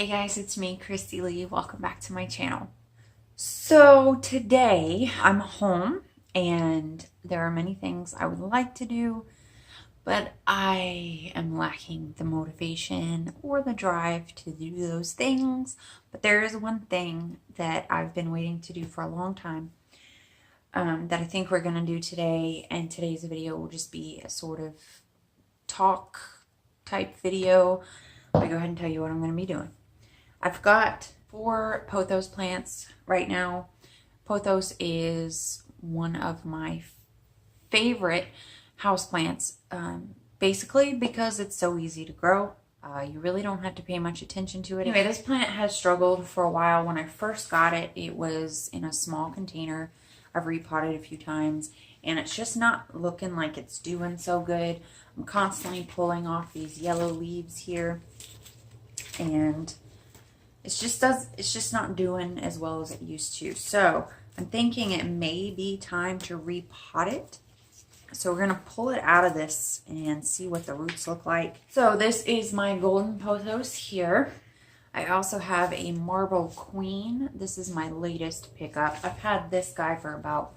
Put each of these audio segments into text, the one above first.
Hey guys, it's me, Christy Lee. Welcome back to my channel. So today I'm home and there are many things I would like to do, but I am lacking the motivation or the drive to do those things. But there is one thing that I've been waiting to do for a long time that I think we're going to do today, and today's video will just be a sort of talk type video. I'll go ahead and tell you what I'm going to be doing. I've got 4 Pothos plants right now. Pothos is one of my favorite houseplants, basically because it's so easy to grow. You really don't have to pay much attention to it. Anyway, this plant has struggled for a while. When I first got it, it was in a small container. I've repotted a few times, and it's just not looking like it's doing so good. I'm constantly pulling off these yellow leaves here, and it's just not doing as well as it used to. So I'm thinking it may be time to repot it. So we're gonna pull it out of this and see what the roots look like. So this is my golden pothos here. I also have a marble queen. This is my latest pickup. I've had this guy for about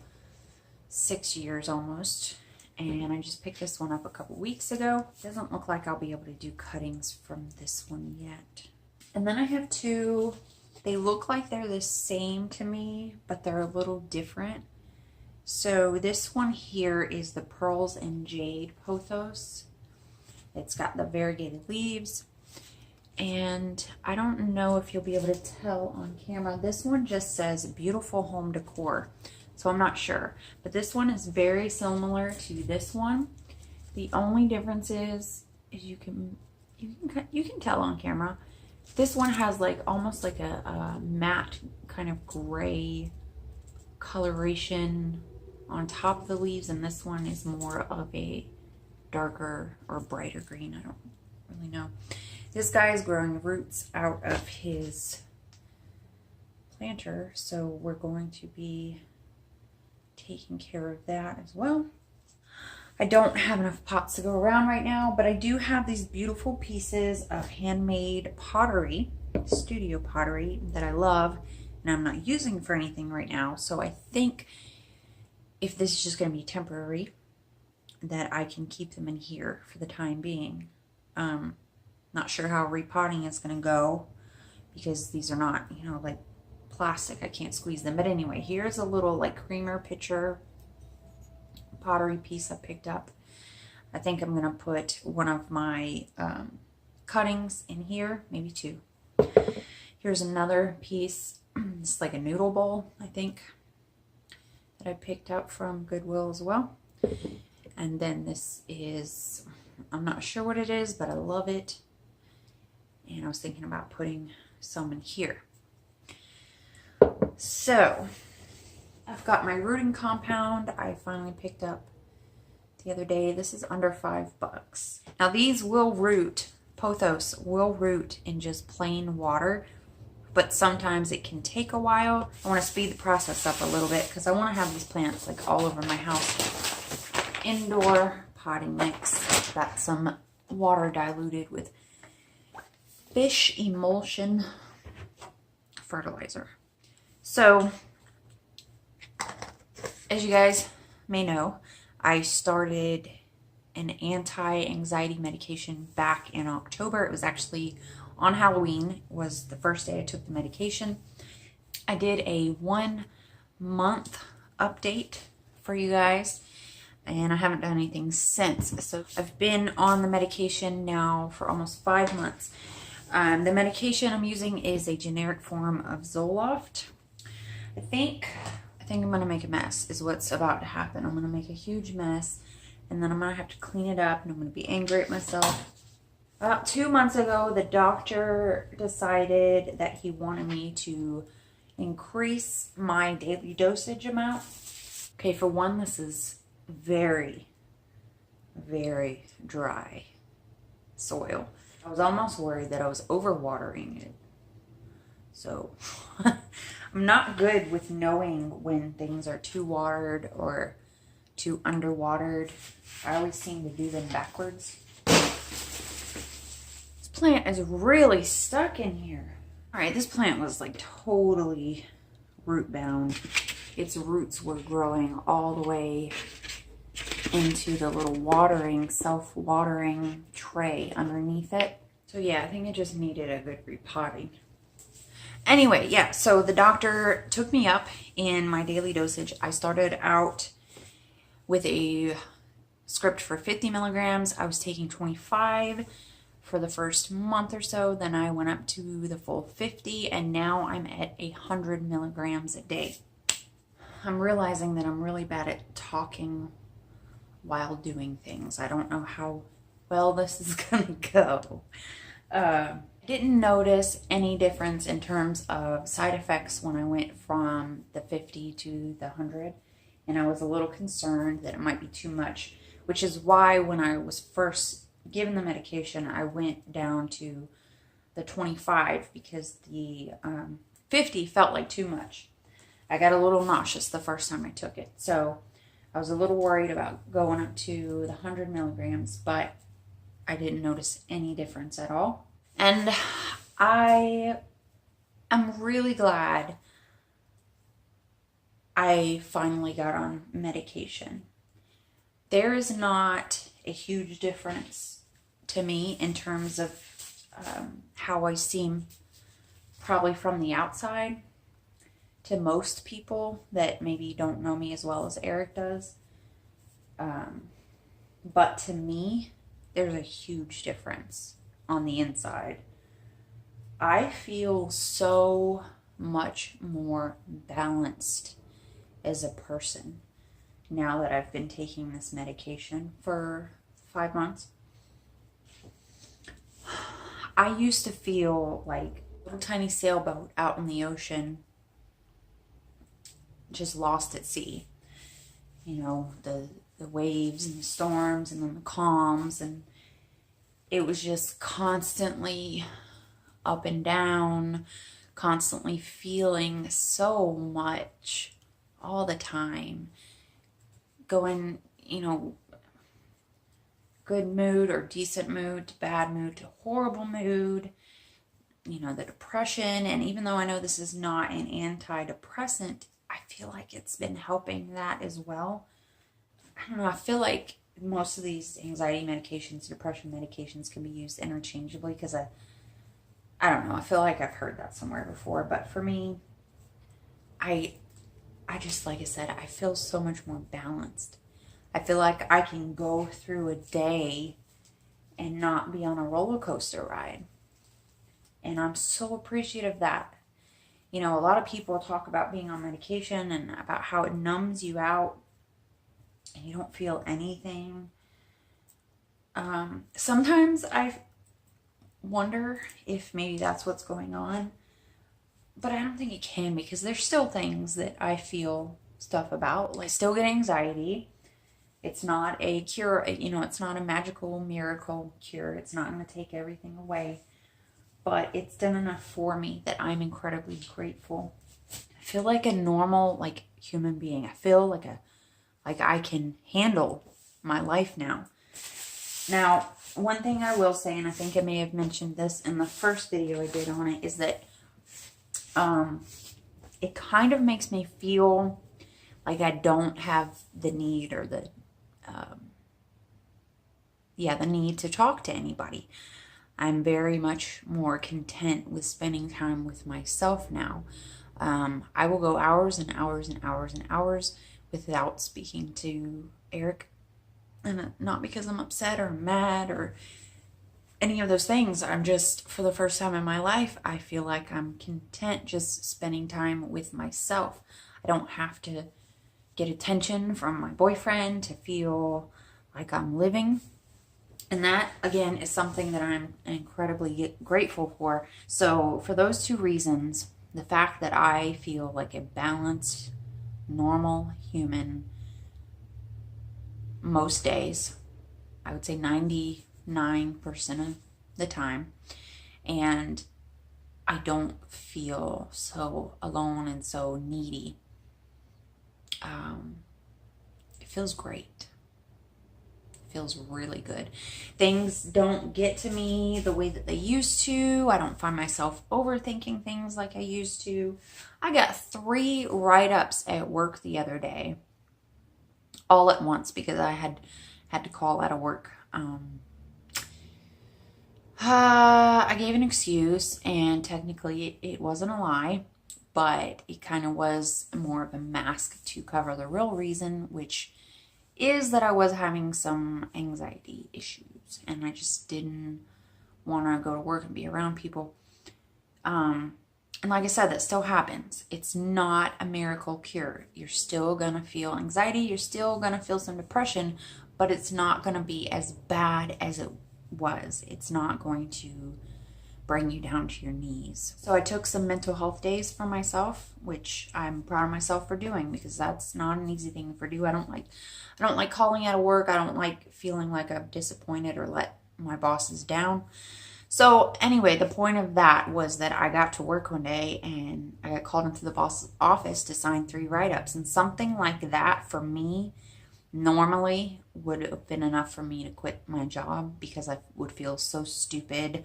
6 years almost, and I just picked this one up a couple weeks ago. Doesn't look like I'll be able to do cuttings from this one yet. And then I have 2, they look like they're the same to me, but they're a little different. So this one here is the Pearls and Jade Pothos. It's got the variegated leaves, and I don't know if you'll be able to tell on camera. This one just says beautiful home decor, so I'm not sure. But this one is very similar to this one. The only difference is you can tell on camera. This one has like almost like a matte kind of gray coloration on top of the leaves, and this one is more of a darker or brighter green. I don't really know. This guy is growing roots out of his planter, so we're going to be taking care of that as well. I don't have enough pots to go around right now, but I do have these beautiful pieces of handmade pottery, studio pottery, that I love, and I'm not using for anything right now. So I think if this is just going to be temporary, that I can keep them in here for the time being. Not sure how repotting is going to go, because these are not, you know, like plastic. I can't squeeze them. But anyway, here's a little like creamer pitcher pottery piece I picked up. I think I'm going to put one of my cuttings in here, maybe 2. Here's another piece. It's like a noodle bowl, I think, that I picked up from Goodwill as well. And then this is, I'm not sure what it is, but I love it. And I was thinking about putting some in here. So I've got my rooting compound I finally picked up the other day. This is under $5. Now these will root, Pothos will root in just plain water, but sometimes it can take a while. I want to speed the process up a little bit because I want to have these plants like all over my house. Indoor potting mix. Got some water diluted with fish emulsion fertilizer. So as you guys may know, I started an anti-anxiety medication back in October. It was actually on Halloween, was the first day I took the medication. I did a 1-month update for you guys, and I haven't done anything since. So I've been on the medication now for almost 5 months. The medication I'm using is a generic form of Zoloft. I think I'm going to make a mess is what's about to happen. I'm going to make a huge mess, and then I'm going to have to clean it up, and I'm going to be angry at myself. About 2 months ago, the doctor decided that he wanted me to increase my daily dosage amount. Okay, for one, this is very, very dry soil. I was almost worried that I was overwatering it. So I'm not good with knowing when things are too watered or too underwatered. I always seem to do them backwards. It's plant is really stuck in here. All right, this plant was like totally root bound. Its roots were growing all the way into the little watering, self-watering tray underneath it. So yeah, I think it just needed a good repotting. Anyway, yeah, so the doctor took me up in my daily dosage. I started out with a script for 50 milligrams. I was taking 25 for the first month or so. Then I went up to the full 50, and now I'm at 100 milligrams a day. I'm realizing that I'm really bad at talking while doing things. I don't know how well this is gonna go. I didn't notice any difference in terms of side effects when I went from the 50 to the 100, and I was a little concerned that it might be too much, which is why when I was first given the medication, I went down to the 25 because the 50 felt like too much. I got a little nauseous the first time I took it, so I was a little worried about going up to the 100 milligrams, but I didn't notice any difference at all. And I am really glad I finally got on medication. There is not a huge difference to me in terms of how I seem probably from the outside to most people that maybe don't know me as well as Eric does. But to me, there's a huge difference on the inside. I feel so much more balanced as a person now that I've been taking this medication for 5 months. I used to feel like a little tiny sailboat out in the ocean, just lost at sea. You know, the waves and the storms and then the calms, and it was just constantly up and down, constantly feeling so much all the time. Going, you know, good mood or decent mood to bad mood to horrible mood, you know, the depression. And even though I know this is not an antidepressant, I feel like it's been helping that as well. I don't know, I feel like most of these anxiety medications, depression medications can be used interchangeably because I don't know, I feel like I've heard that somewhere before, but for me, I just, like I said, I feel so much more balanced. I feel like I can go through a day and not be on a roller coaster ride. And I'm so appreciative of that. You know, a lot of people talk about being on medication and about how it numbs you out and you don't feel anything. Sometimes I wonder if maybe that's what's going on, but I don't think it can, because there's still things that I feel stuff about. Like, I still get anxiety. It's not a cure, you know, it's not a magical miracle cure. It's not going to take everything away, but it's done enough for me that I'm incredibly grateful. I feel like a normal, like, human being. I feel like I can handle my life now. Now, one thing I will say, and I think I may have mentioned this in the first video I did on it, is that it kind of makes me feel like I don't have the need or the need to talk to anybody. I'm very much more content with spending time with myself now. I will go hours and hours and hours and hours without speaking to Eric. And not because I'm upset or mad or any of those things. I'm just, for the first time in my life, I feel like I'm content just spending time with myself. I don't have to get attention from my boyfriend to feel like I'm living. And that, again, is something that I'm incredibly grateful for. So for those two reasons, the fact that I feel like a balanced, normal human most days, I would say 99% of the time, and I don't feel so alone and so needy. It feels great. It feels really good. Things don't get to me the way that they used to. I don't find myself overthinking things like I used to. I got 3 write-ups at work the other day, all at once, because I had to call out of work. I gave an excuse, and technically it wasn't a lie, but it kind of was more of a mask to cover the real reason, which is that I was having some anxiety issues, and I just didn't want to go to work and be around people. And like I said, that still happens. It's not a miracle cure. You're still going to feel anxiety. You're still going to feel some depression, but it's not going to be as bad as it was. It's not going to bring you down to your knees. So I took some mental health days for myself, which I'm proud of myself for doing, because that's not an easy thing to do. I don't like calling out of work. I don't like feeling like I've disappointed or let my bosses down. So anyway, the point of that was that I got to work one day and I got called into the boss's office to sign 3 write-ups. And something like that for me normally would have been enough for me to quit my job, because I would feel so stupid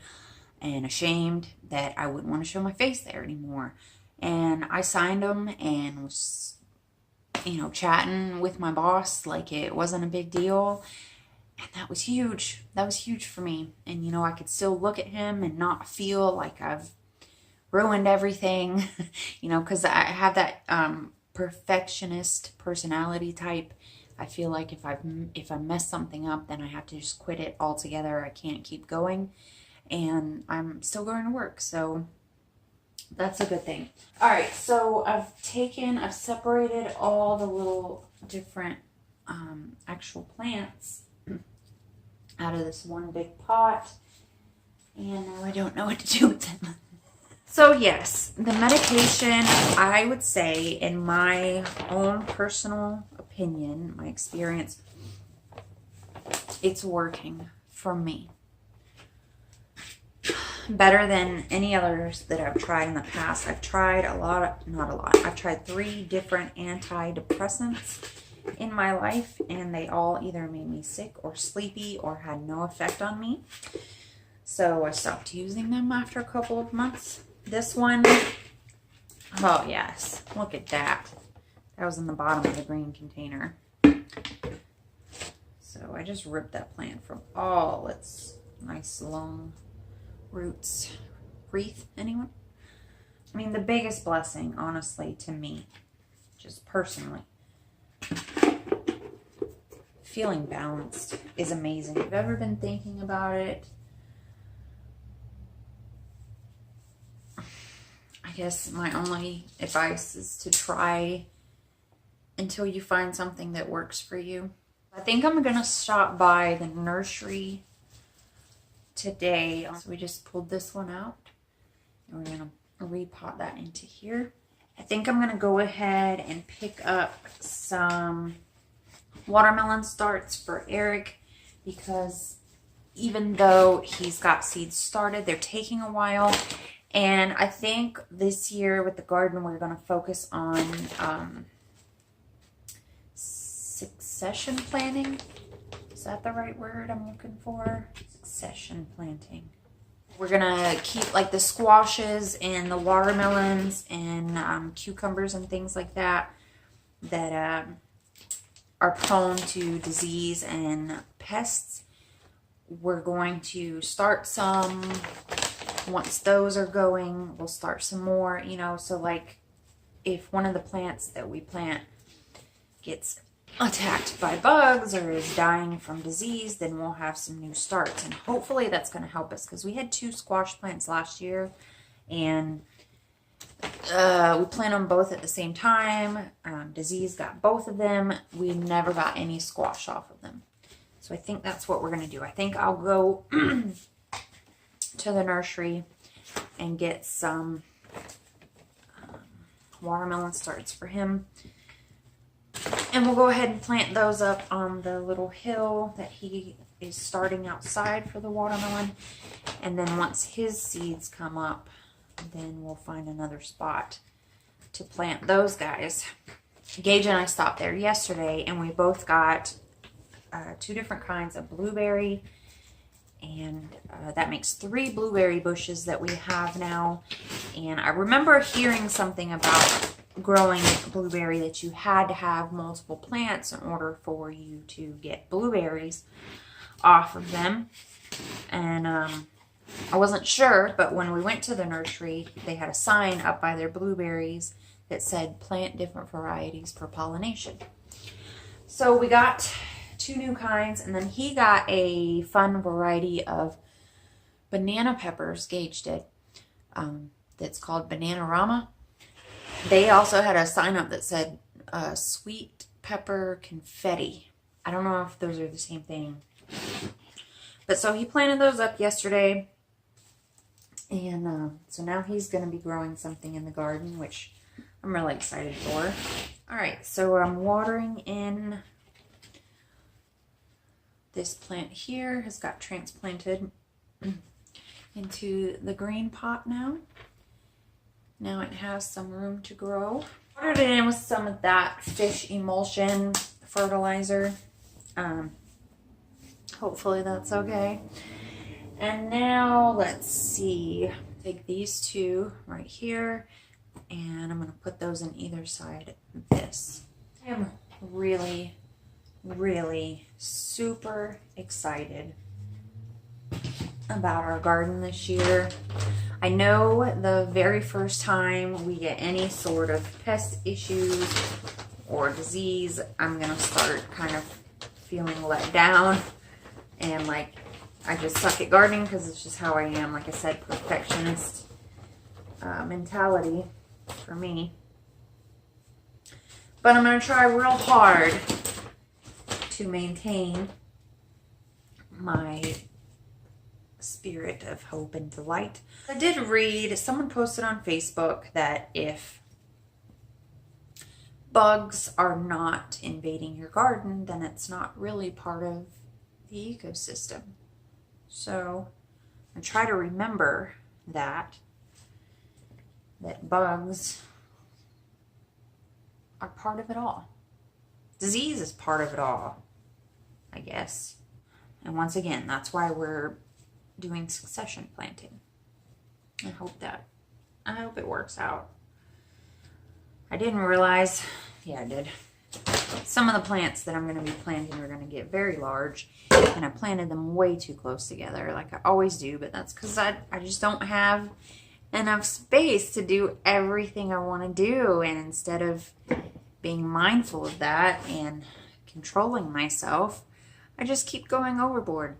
and ashamed that I wouldn't want to show my face there anymore. And I signed them and was, chatting with my boss like it wasn't a big deal. And that was huge. That was huge for me. And, I could still look at him and not feel like I've ruined everything, because I have that perfectionist personality type. I feel like if I mess something up, then I have to just quit it altogether. I can't keep going. And I'm still going to work. So that's a good thing. All right. So I've separated all the little different actual plants out of this one big pot, and now I don't know what to do with them. So yes, the medication, I would say, in my own personal opinion, my experience, it's working for me better than any others that I've tried in the past. I've tried I've tried 3 different antidepressants in my life, and they all either made me sick or sleepy or had no effect on me. So I stopped using them after a couple of months. This one, oh yes, look at that. That was in the bottom of the green container. So I just ripped that plant from all its nice long roots. Wreath, anyone? I mean, the biggest blessing, honestly, to me, just personally, feeling balanced is amazing. If you've ever been thinking about it, I guess my only advice is to try until you find something that works for you. I think I'm going to stop by the nursery today. So we just pulled this one out, and we're going to repot that into here. I think I'm going to go ahead and pick up some watermelon starts for Eric, because even though he's got seeds started, they're taking a while. And I think this year with the garden, we're going to focus on succession planting. Is that the right word I'm looking for? Succession planting. We're going to keep like the squashes and the watermelons and cucumbers and things like that are prone to disease and pests. We're going to start some. Once those are going, we'll start some more, so like if one of the plants that we plant gets attacked by bugs or is dying from disease, then we'll have some new starts, and hopefully that's going to help us, because we had 2 squash plants last year, and we planted them both at the same time. Disease got both of them. We never got any squash off of them. So I think that's what we're going to do. I think I'll go to the nursery and get some watermelon starts for him. And we'll go ahead and plant those up on the little hill that he is starting outside for the watermelon. And then once his seeds come up, then we'll find another spot to plant those guys. Gage and I stopped there yesterday, and we both got 2 different kinds of blueberry, and that makes 3 blueberry bushes that we have now. And I remember hearing something about growing blueberry that you had to have multiple plants in order for you to get blueberries off of them. And I wasn't sure, but when we went to the nursery, they had a sign up by their blueberries that said plant different varieties for pollination. So we got 2 new kinds, and then he got a fun variety of banana peppers, Gage did, that's called Bananarama. They also had a sign up that said sweet pepper confetti. I don't know if those are the same thing. But so he planted those up yesterday. And so now he's going to be growing something in the garden, which I'm really excited for. All right, so I'm watering in. This plant here has got transplanted into the green pot now. Now it has some room to grow. Watered it in with some of that fish emulsion fertilizer. Hopefully that's okay. And now let's see. Take these 2 right here, and I'm going to put those on either side of this. I am really, really super excited about our garden this year. I know the very first time we get any sort of pest issues or disease, I'm going to start kind of feeling let down and like I just suck at gardening because it's just how I am. Like I said, perfectionist mentality for me. But I'm going to try real hard to maintain my spirit of hope and delight. I did read, someone posted on Facebook that if bugs are not invading your garden, then it's not really part of the ecosystem. So I try to remember that bugs are part of it all. Disease is part of it all, I guess. And once again, that's why we're doing succession planting. I hope it works out. I didn't realize, yeah, I did. Some of the plants that I'm going to be planting are going to get very large, and I planted them way too close together like I always do, but that's because I just don't have enough space to do everything I want to do, and instead of being mindful of that and controlling myself, I just keep going overboard.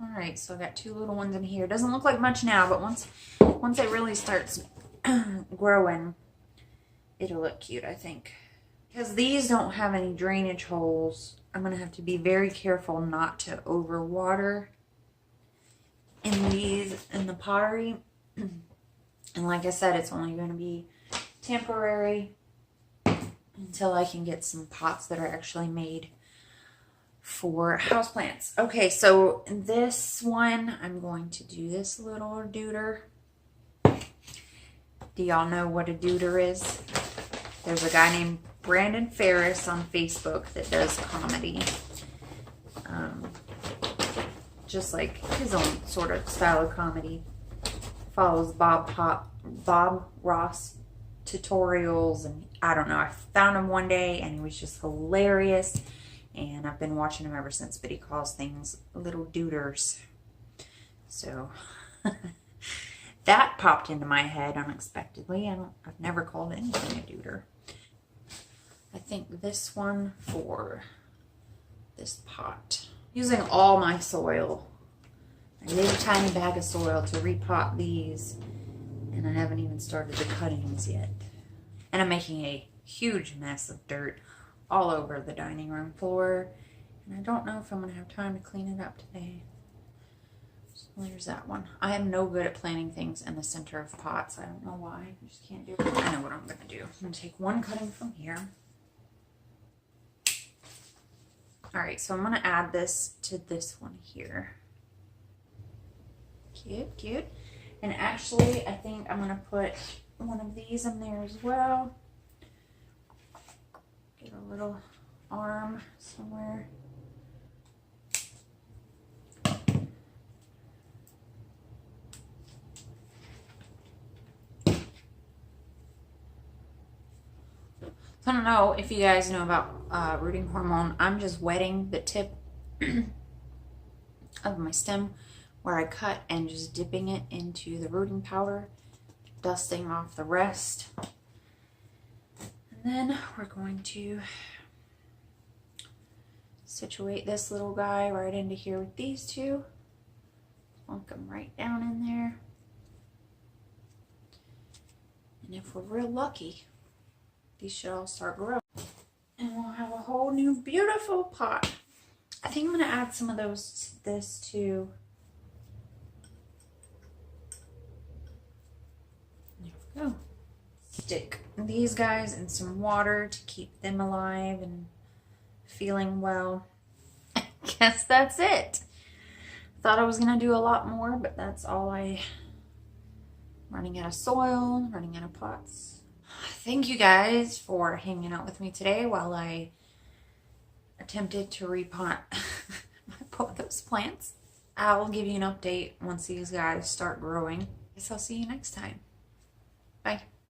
Alright, so I got 2 little ones in here. Doesn't look like much now, but once it really starts growing, it'll look cute, I think. Because these don't have any drainage holes, I'm going to have to be very careful not to overwater in the pottery. And like I said, it's only going to be temporary until I can get some pots that are actually made for houseplants. Okay, so this one, I'm going to do this little deuter. Do y'all know what a deuter is? There's a guy named Brandon Ferris on Facebook that does comedy. Just like his own sort of style of comedy. Follows Bob Ross tutorials, and I don't know, I found him one day and he was just hilarious, and I've been watching him ever since, but he calls things little deuters. So that popped into my head unexpectedly. I've never called anything a deuter. I think this one for this pot. Using all my soil. I need a tiny bag of soil to repot these, and I haven't even started the cuttings yet. And I'm making a huge mess of dirt all over the dining room floor, and I don't know if I'm going to have time to clean it up today. So there's that one. I am no good at planting things in the center of pots. I don't know why. I just can't do it. I know what I'm going to do. I'm going to take one cutting from here. Alright, so I'm going to add this to this one here. Cute, cute. And actually, I think I'm going to put one of these in there as well. Get a little arm somewhere. So I don't know if you guys know about rooting hormone. I'm just wetting the tip of my stem where I cut and just dipping it into the rooting powder, dusting off the rest. And then we're going to situate this little guy right into here with these two. Plunk them right down in there. And if we're real lucky, these should all start growing. And we'll have a whole new beautiful pot. I think I'm going to add some of those to this too. There we go. Stick these guys in some water to keep them alive and feeling well. I guess that's it. Thought I was going to do a lot more, but that's all running out of soil, running out of pots. Thank you guys for hanging out with me today while I attempted to repot my pothos plants. I will give you an update once these guys start growing. I guess I'll see you next time. Bye.